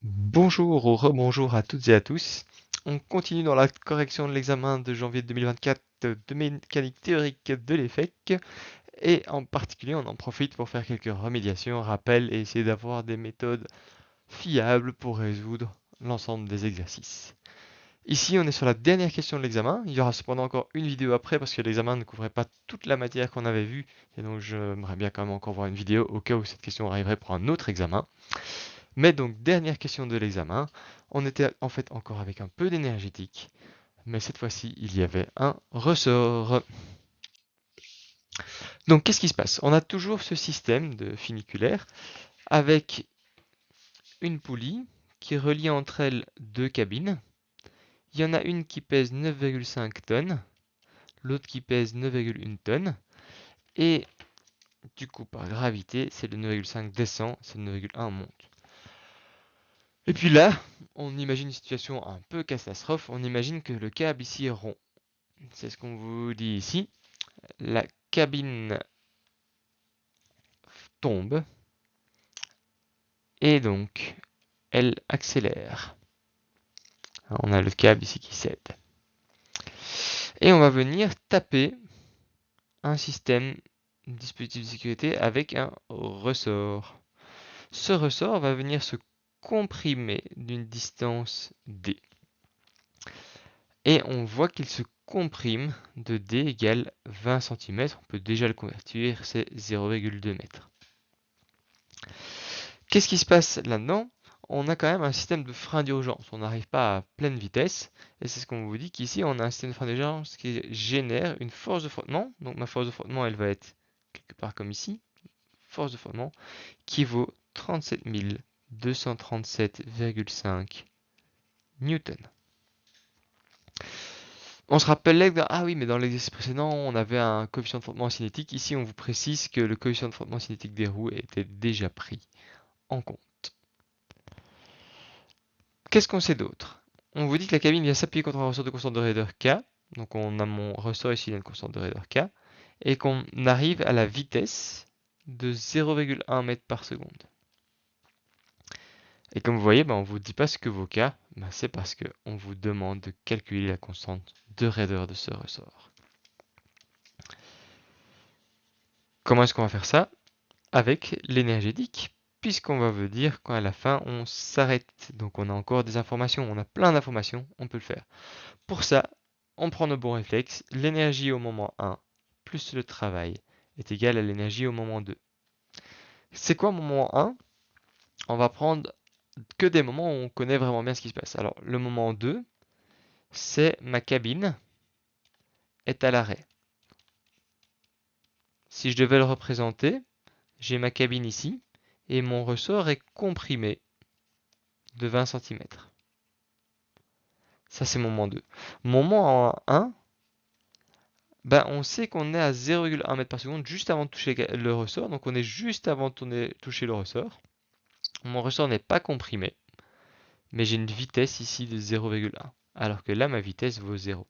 Bonjour ou rebonjour à toutes et à tous. On continue dans la correction de l'examen de janvier 2024 de mécanique théorique de l'EFEC et en particulier on en profite pour faire quelques remédiations, rappels et essayer d'avoir des méthodes fiables pour résoudre l'ensemble des exercices. Ici on est sur la dernière question de l'examen, il y aura cependant encore une vidéo après parce que l'examen ne couvrait pas toute la matière qu'on avait vue et donc j'aimerais bien quand même encore voir une vidéo au cas où cette question arriverait pour un autre examen. Mais donc, dernière question de l'examen, on était en fait encore avec un peu d'énergétique, mais cette fois-ci, il y avait un ressort. Donc, qu'est-ce qui se passe? On a toujours ce système de funiculaire avec une poulie qui relie entre elles deux cabines. Il y en a une qui pèse 9,5 tonnes, l'autre qui pèse 9,1 tonnes, et du coup, par gravité, c'est le 9,5 descend, c'est le 9,1 monte. Et puis là, on imagine une situation un peu catastrophe, on imagine que le câble ici est rond. C'est ce qu'on vous dit ici. La cabine tombe et donc elle accélère. On a le câble ici qui cède. Et on va venir taper un système, un dispositif de sécurité avec un ressort. Ce ressort va venir se comprimer d'une distance d. Et on voit qu'il se comprime de d égale 20 cm. On peut déjà le convertir, c'est 0,2 m. Qu'est-ce qui se passe là-dedans? On a quand même un système de frein d'urgence. On n'arrive pas à pleine vitesse. Et c'est ce qu'on vous dit qu'ici, on a un système de frein d'urgence qui génère une force de frottement. Donc ma force de frottement, elle va être quelque part comme ici. Force de frottement qui vaut 37 237,5 newtons. On se rappelle là, ah oui, mais dans l'exercice précédent, on avait un coefficient de frottement cinétique. Ici, on vous précise que le coefficient de frottement cinétique des roues était déjà pris en compte. Qu'est-ce qu'on sait d'autre? On vous dit que la cabine vient s'appuyer contre un ressort de constante de raideur K. Donc on a mon ressort ici, il y a une constante de raideur K. Et qu'on arrive à la vitesse de 0,1 m par seconde. Et comme vous voyez, on ne vous dit pas ce que vaut K. C'est parce qu'on vous demande de calculer la constante de raideur de ce ressort. Comment est-ce qu'on va faire ça? Avec l'énergétique, puisqu'on va vous dire qu'à la fin, on s'arrête. Donc on a encore des informations, on a plein d'informations, on peut le faire. Pour ça, on prend nos bons réflexes. L'énergie au moment 1 plus le travail est égal à l'énergie au moment 2. C'est quoi mon moment 1? On va prendre que des moments où on connaît vraiment bien ce qui se passe. Alors, le moment 2, c'est ma cabine est à l'arrêt. Si je devais le représenter, j'ai ma cabine ici et mon ressort est comprimé de 20 cm. Ça, c'est moment 2. Moment 1, on sait qu'on est à 0,1 m par seconde juste avant de toucher le ressort. Donc on est juste avant de toucher le ressort. Mon ressort n'est pas comprimé, mais j'ai une vitesse ici de 0,1. Alors que là, ma vitesse vaut 0.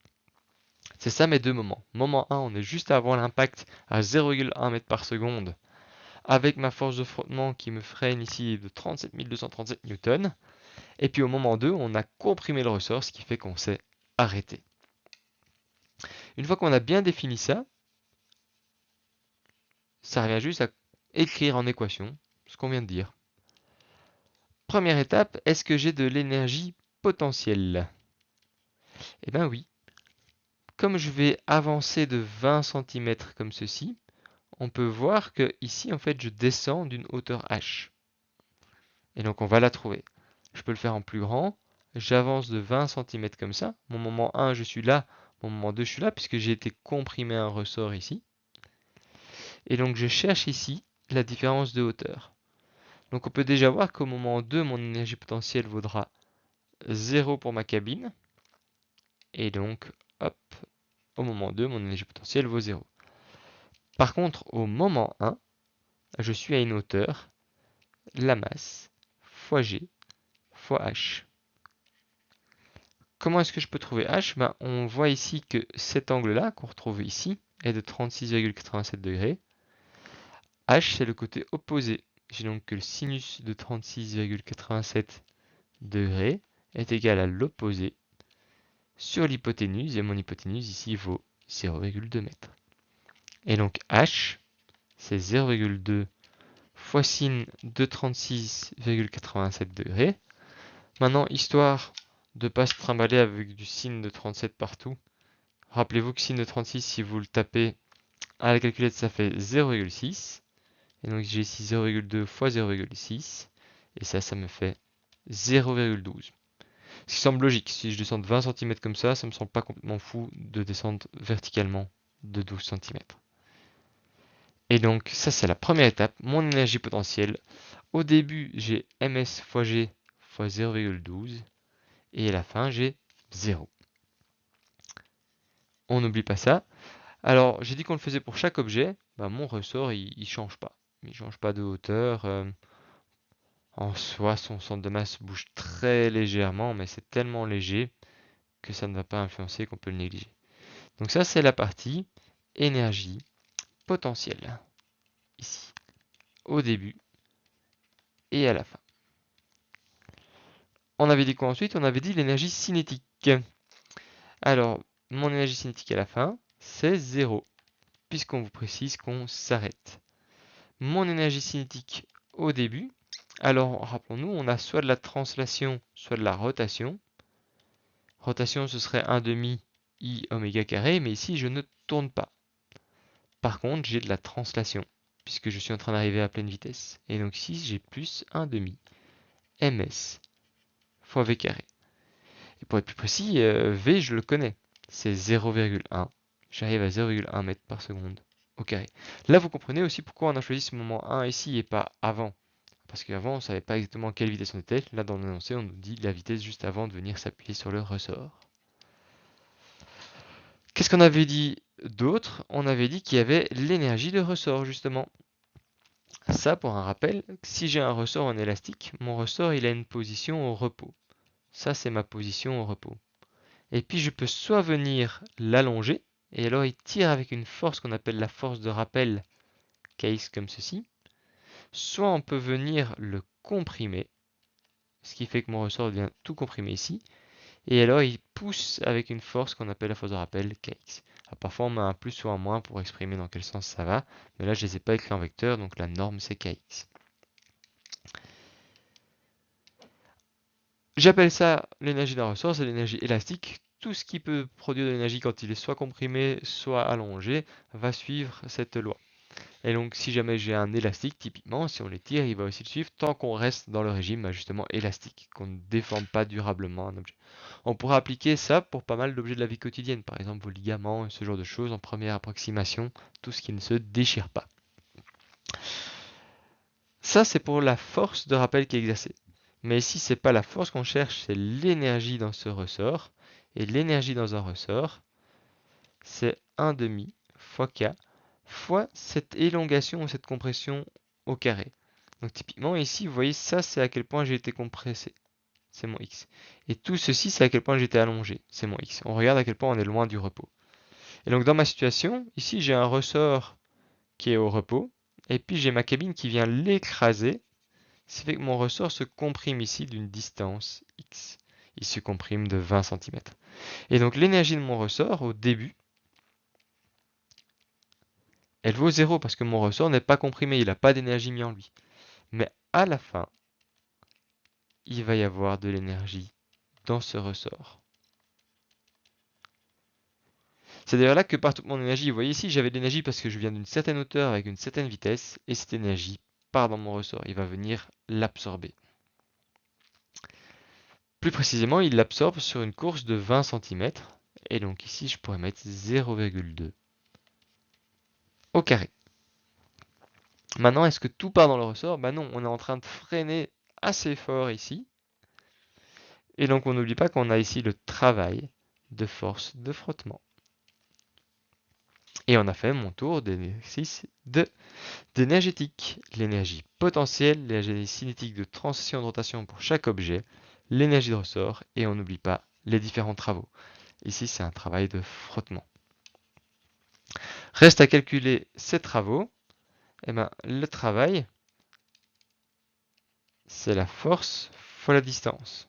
C'est ça mes deux moments. Moment 1, on est juste avant l'impact à 0,1 m par seconde avec ma force de frottement qui me freine ici de 37 237 newtons. Et puis au moment 2, on a comprimé le ressort, ce qui fait qu'on s'est arrêté. Une fois qu'on a bien défini ça, ça revient juste à écrire en équation ce qu'on vient de dire. Première étape, est-ce que j'ai de l'énergie potentielle? Eh bien oui. Comme je vais avancer de 20 cm comme ceci, on peut voir que ici en fait je descends d'une hauteur h. Et donc on va la trouver. Je peux le faire en plus grand. J'avance de 20 cm comme ça. Mon moment 1 je suis là, mon moment 2 je suis là puisque j'ai été comprimé un ressort ici. Et donc je cherche ici la différence de hauteur. Donc on peut déjà voir qu'au moment 2 mon énergie potentielle vaudra 0 pour ma cabine. Et donc hop, au moment 2 mon énergie potentielle vaut 0. Par contre au moment 1, je suis à une hauteur, la masse, fois g, fois h. Comment est-ce que je peux trouver h? On voit ici que cet angle-là, qu'on retrouve ici, est de 36,87 degrés. H, c'est le côté opposé. J'ai donc que le sinus de 36,87 degrés est égal à l'opposé sur l'hypoténuse, et mon hypoténuse ici vaut 0,2 mètres. Et donc h, c'est 0,2 fois sin de 36,87 degrés. Maintenant, histoire de ne pas se trimballer avec du sin de 37 partout, rappelez-vous que sin de 36, si vous le tapez à la calculette, ça fait 0,6. Et donc j'ai ici 0,2 fois 0,6. Et ça me fait 0,12. Ce qui semble logique. Si je descends de 20 cm comme ça me semble pas complètement fou de descendre verticalement de 12 cm. Et donc ça c'est la première étape, mon énergie potentielle. Au début j'ai ms fois g fois 0,12 et à la fin j'ai 0. On n'oublie pas ça. Alors j'ai dit qu'on le faisait pour chaque objet, mon ressort il change pas. Il change pas de hauteur. En soi son centre de masse bouge très légèrement, mais c'est tellement léger que ça ne va pas influencer qu'on peut le négliger. Donc ça c'est la partie énergie potentielle. Ici, au début et à la fin. On avait dit quoi ensuite? On avait dit l'énergie cinétique. Alors, mon énergie cinétique à la fin, c'est 0, puisqu'on vous précise qu'on s'arrête. Mon énergie cinétique au début, alors rappelons-nous, on a soit de la translation, soit de la rotation. Rotation, ce serait 1 demi I oméga carré, mais ici, je ne tourne pas. Par contre, j'ai de la translation, puisque je suis en train d'arriver à pleine vitesse. Et donc ici, j'ai plus 1 demi ms fois v carré. Et pour être plus précis, v, je le connais. C'est 0,1. J'arrive à 0,1 mètres par seconde au carré. Là, vous comprenez aussi pourquoi on a choisi ce moment 1 ici et pas avant. Parce qu'avant, on ne savait pas exactement à quelle vitesse on était. Là, dans l'énoncé, on nous dit la vitesse juste avant de venir s'appuyer sur le ressort. Qu'est-ce qu'on avait dit d'autre? On avait dit qu'il y avait l'énergie de ressort, justement. Ça, pour un rappel, si j'ai un ressort en élastique, mon ressort, il a une position au repos. Ça, c'est ma position au repos. Et puis, je peux soit venir l'allonger, et alors il tire avec une force qu'on appelle la force de rappel, Kx comme ceci. Soit on peut venir le comprimer, ce qui fait que mon ressort devient tout comprimé ici. Et alors il pousse avec une force qu'on appelle la force de rappel Kx. Alors, parfois on met un plus ou un moins pour exprimer dans quel sens ça va, mais là je ne les ai pas écrits en vecteur, donc la norme c'est Kx. J'appelle ça l'énergie d'un ressort, c'est l'énergie élastique. Tout ce qui peut produire de l'énergie quand il est soit comprimé, soit allongé, va suivre cette loi. Et donc si jamais j'ai un élastique, typiquement, si on l'étire, il va aussi le suivre tant qu'on reste dans le régime justement élastique, qu'on ne déforme pas durablement un objet. On pourra appliquer ça pour pas mal d'objets de la vie quotidienne, par exemple vos ligaments, ce genre de choses en première approximation, tout ce qui ne se déchire pas. Ça c'est pour la force de rappel qui est exercée. Mais ici c'est pas la force qu'on cherche, c'est l'énergie dans ce ressort. Et l'énergie dans un ressort, c'est 1 demi fois K fois cette élongation ou cette compression au carré. Donc typiquement ici, vous voyez, ça c'est à quel point j'ai été compressé. C'est mon x. Et tout ceci, c'est à quel point j'ai été allongé. C'est mon x. On regarde à quel point on est loin du repos. Et donc dans ma situation, ici j'ai un ressort qui est au repos. Et puis j'ai ma cabine qui vient l'écraser. Ce qui fait que mon ressort se comprime ici d'une distance x. Il se comprime de 20 cm. Et donc l'énergie de mon ressort au début, elle vaut 0 parce que mon ressort n'est pas comprimé, il n'a pas d'énergie mise en lui. Mais à la fin, il va y avoir de l'énergie dans ce ressort. C'est d'ailleurs là que part toute mon énergie. Vous voyez ici, j'avais de l'énergie parce que je viens d'une certaine hauteur avec une certaine vitesse, et cette énergie part dans mon ressort. Il va venir l'absorber. Plus précisément, il l'absorbe sur une course de 20 cm, et donc ici, je pourrais mettre 0,2 au carré. Maintenant, est-ce que tout part dans le ressort? Non, on est en train de freiner assez fort ici. Et donc, on n'oublie pas qu'on a ici le travail de force de frottement. Et on a fait mon tour d'exercice d'énergétique. L'énergie potentielle, l'énergie cinétique de transition de rotation pour chaque objet, l'énergie de ressort, et on n'oublie pas les différents travaux. Ici, c'est un travail de frottement. Reste à calculer ces travaux. Le travail, c'est la force fois la distance.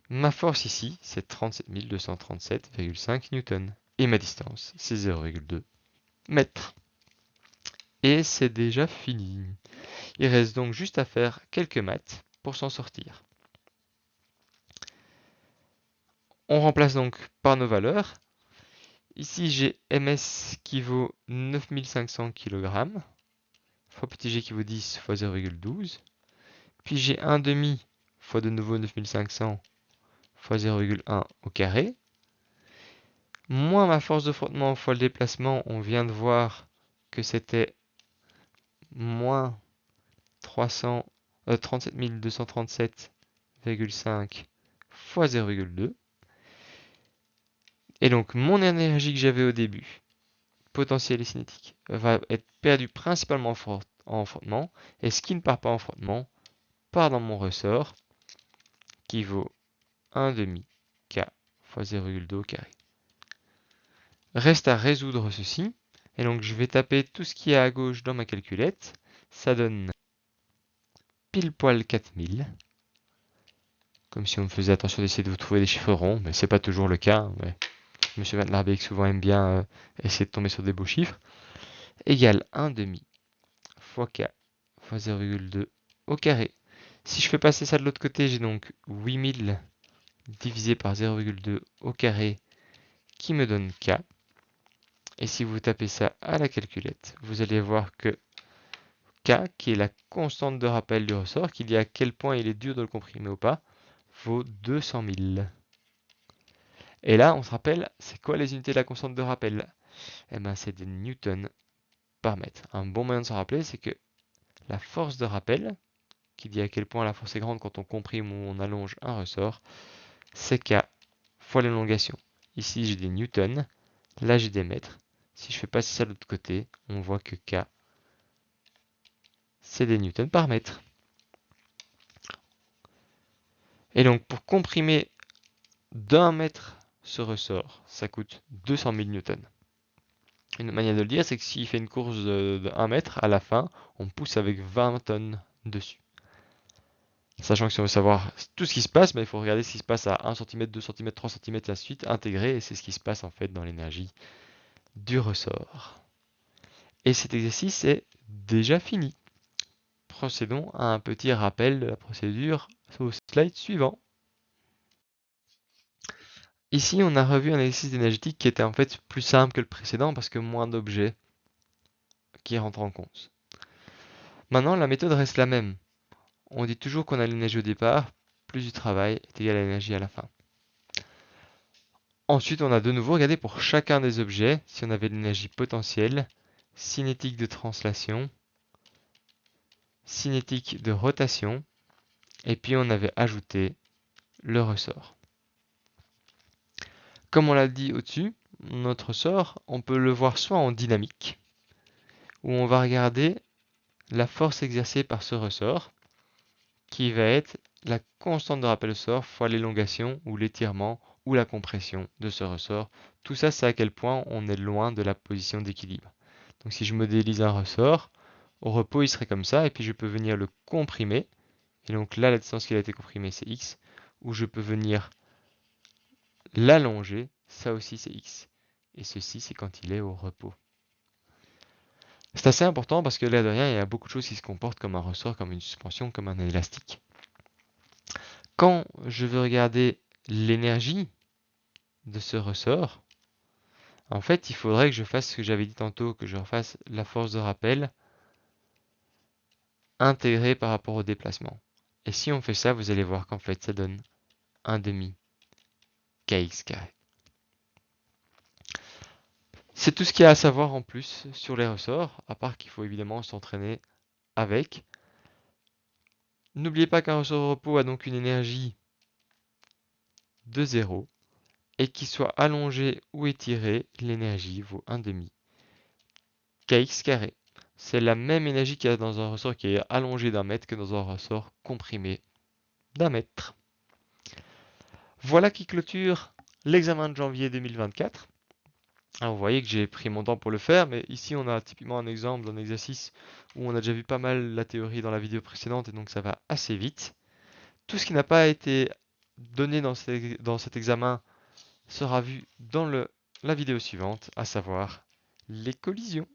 Ma force ici, c'est 37 237,5 newtons. Et ma distance, c'est 0,2 mètres. Et c'est déjà fini. Il reste donc juste à faire quelques maths pour s'en sortir. On remplace donc par nos valeurs. Ici, j'ai ms qui vaut 9500 kg, fois petit g qui vaut 10 fois 0,12. Puis j'ai 1,5 fois de nouveau 9500 fois 0,1 au carré. Moins ma force de frottement fois le déplacement, on vient de voir que c'était moins 37 237,5 fois 0,2. Et donc mon énergie que j'avais au début, potentielle et cinétique, va être perdue principalement en frottement. Et ce qui ne part pas en frottement part dans mon ressort qui vaut 1,5 K fois 0,2 au carré. Reste à résoudre ceci. Et donc je vais taper tout ce qui est à gauche dans ma calculette. Ça donne pile poil 4000. Comme si on faisait attention d'essayer de vous trouver des chiffres ronds, mais c'est pas toujours le cas. Mais M. Van Larbeek souvent aime bien essayer de tomber sur des beaux chiffres. Égale 1,5 fois K fois 0,2 au carré. Si je fais passer ça de l'autre côté, j'ai donc 8000 divisé par 0,2 au carré qui me donne K. Et si vous tapez ça à la calculette, vous allez voir que K, qui est la constante de rappel du ressort, qui dit à quel point il est dur de le comprimer ou pas, vaut 200 000. Et là, on se rappelle, c'est quoi les unités de la constante de rappel? Eh bien, c'est des newtons par mètre. Un bon moyen de s'en rappeler, c'est que la force de rappel, qui dit à quel point la force est grande quand on comprime ou on allonge un ressort, c'est K fois l'élongation. Ici, j'ai des newtons, là, j'ai des mètres. Si je fais passer ça de l'autre côté, on voit que K, c'est des newtons par mètre. Et donc, pour comprimer d'1 mètre ce ressort, ça coûte 200 000 newtons. Une manière de le dire, c'est que s'il fait une course de 1 mètre, à la fin, on pousse avec 20 tonnes dessus. Sachant que si on veut savoir tout ce qui se passe, il faut regarder ce qui se passe à 1 cm, 2 cm, 3 cm, et ainsi de suite, intégré, et c'est ce qui se passe en fait dans l'énergie du ressort. Et cet exercice est déjà fini. Procédons à un petit rappel de la procédure au slide suivant. Ici, on a revu un exercice énergétique qui était en fait plus simple que le précédent parce que moins d'objets qui rentrent en compte. Maintenant, la méthode reste la même. On dit toujours qu'on a l'énergie au départ, plus du travail est égal à l'énergie à la fin. Ensuite, on a de nouveau regardé pour chacun des objets si on avait l'énergie potentielle, cinétique de translation, cinétique de rotation, et puis on avait ajouté le ressort. Comme on l'a dit au-dessus, notre ressort, on peut le voir soit en dynamique, où on va regarder la force exercée par ce ressort, qui va être la constante de rappel au sort fois l'élongation ou l'étirement ou la compression de ce ressort. Tout ça, c'est à quel point on est loin de la position d'équilibre. Donc si je modélise un ressort, au repos, il serait comme ça, et puis je peux venir le comprimer. Et donc là, la distance qu'il a été comprimée, c'est x. Ou je peux venir l'allonger, ça aussi c'est x. Et ceci, c'est quand il est au repos. C'est assez important parce que là de rien, il y a beaucoup de choses qui se comportent comme un ressort, comme une suspension, comme un élastique. Quand je veux regarder l'énergie de ce ressort, en fait, il faudrait que je fasse ce que j'avais dit tantôt, que je refasse la force de rappel intégrée par rapport au déplacement. Et si on fait ça, vous allez voir qu'en fait, ça donne 1,5 kx carré. C'est tout ce qu'il y a à savoir en plus sur les ressorts, à part qu'il faut évidemment s'entraîner avec. N'oubliez pas qu'un ressort au repos a donc une énergie de 0, et qu'il soit allongé ou étiré, l'énergie vaut 1,5 kx carré. C'est la même énergie qu'il y a dans un ressort qui est allongé d'un mètre que dans un ressort comprimé d'un mètre. Voilà qui clôture l'examen de janvier 2024. Alors vous voyez que j'ai pris mon temps pour le faire, mais ici on a typiquement un exemple d'un exercice où on a déjà vu pas mal la théorie dans la vidéo précédente et donc ça va assez vite. Tout ce qui n'a pas été donné dans cet examen sera vu dans la vidéo suivante, à savoir les collisions.